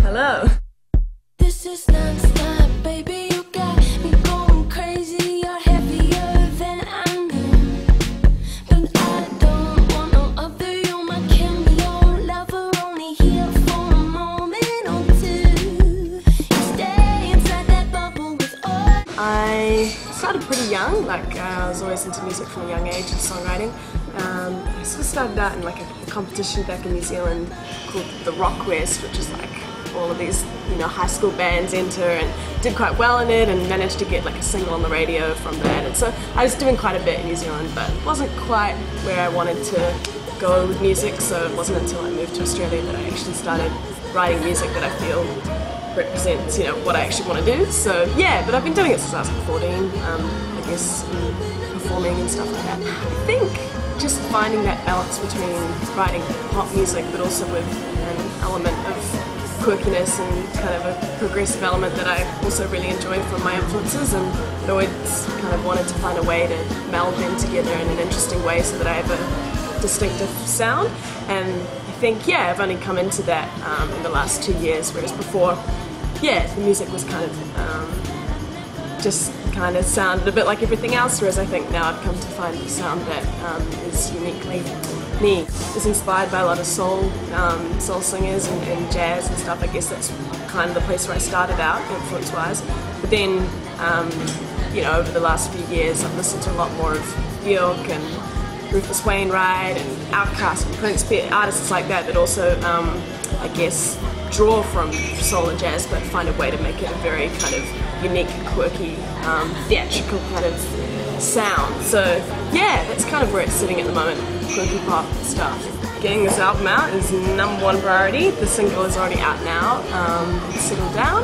Hello. This is non-stop, baby, you got me going crazy. You're heavier than I knew, but I don't want no other. You're my Kimbra lover, only here for a moment or two. You stay inside that bubble with all. I started pretty young, I was always into music from a young age and songwriting. I sort of started out in a competition back in New Zealand called the Rock West, which is all of these high school bands enter, and did quite well in it and managed to get a single on the radio from that. And so I was doing quite a bit in New Zealand, but it wasn't quite where I wanted to go with music, so it wasn't until I moved to Australia that I actually started writing music that I feel represents what I actually want to do. So yeah, but I've been doing it since I was 14, I guess, performing and stuff like that. I think just finding that balance between writing pop music but also with an element of quirkiness and kind of a progressive element that I also really enjoyed from my influences, and I always kind of wanted to find a way to meld them together in an interesting way so that I have a distinctive sound. And I think, yeah, I've only come into that in the last 2 years, whereas before, yeah, the music was kind of just kind of sounded a bit like everything else, whereas I think now I've come to find a sound that is uniquely me. It's inspired by a lot of soul singers and jazz and stuff. I guess that's kind of the place where I started out, influence-wise. But then, over the last few years, I've listened to a lot more of Bjork and Rufus Wainwright and Outkast and Prince, artists like that also, I guess, draw from soul and jazz, but find a way to make it a very kind of unique, quirky, theatrical kind of sound. So yeah, that's kind of where it's sitting at the moment, quirky pop stuff. Getting this album out is #1 priority. The single is already out now, it's Settled Down,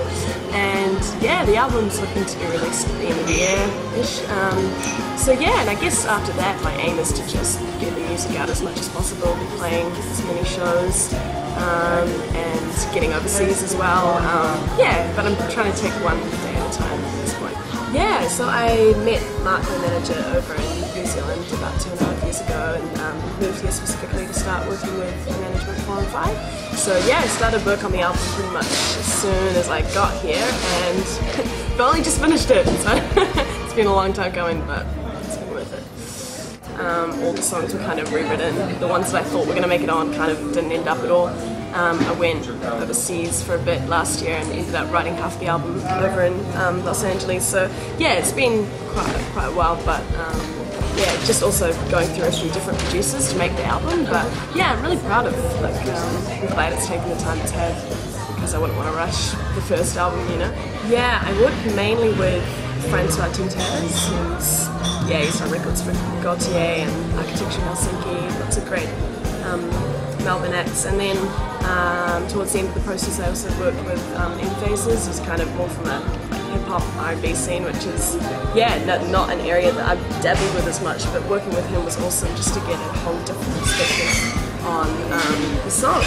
and yeah, the album's looking to be released at the end of the year-ish. So yeah, and I guess after that my aim is to just get the music out as much as possible, be playing as many shows, and getting overseas as well. Yeah, but I'm trying to take one day at a time at this point. Yeah, so I met Mark, my manager, over in New Zealand about 2.5 years ago, and moved here specifically to start working with management 4 and 5. So yeah, I started work on the album pretty much as soon as I got here, and I've only just finished it, so it's been a long time going, but it's been worth it. All the songs were kind of rewritten. The ones that I thought were going to make it on kind of didn't end up at all. I went overseas for a bit last year and ended up writing half the album over in Los Angeles. So yeah, it's been quite a while, but yeah, just also going through a few different producers to make the album. But yeah, I'm really proud of I'm glad it's taken the time it's had, because I wouldn't want to rush the first album, Yeah, I work mainly with Francois Tintas, who's he's done records for Gaultier and Architecture Helsinki, lots of great Melbourne acts. And then towards the end of the process I also worked with M-Faces, who's kind of more from a hip-hop R&B scene, which is, not an area that I've dabbled with as much, but working with him was awesome just to get a whole different perspective on the song.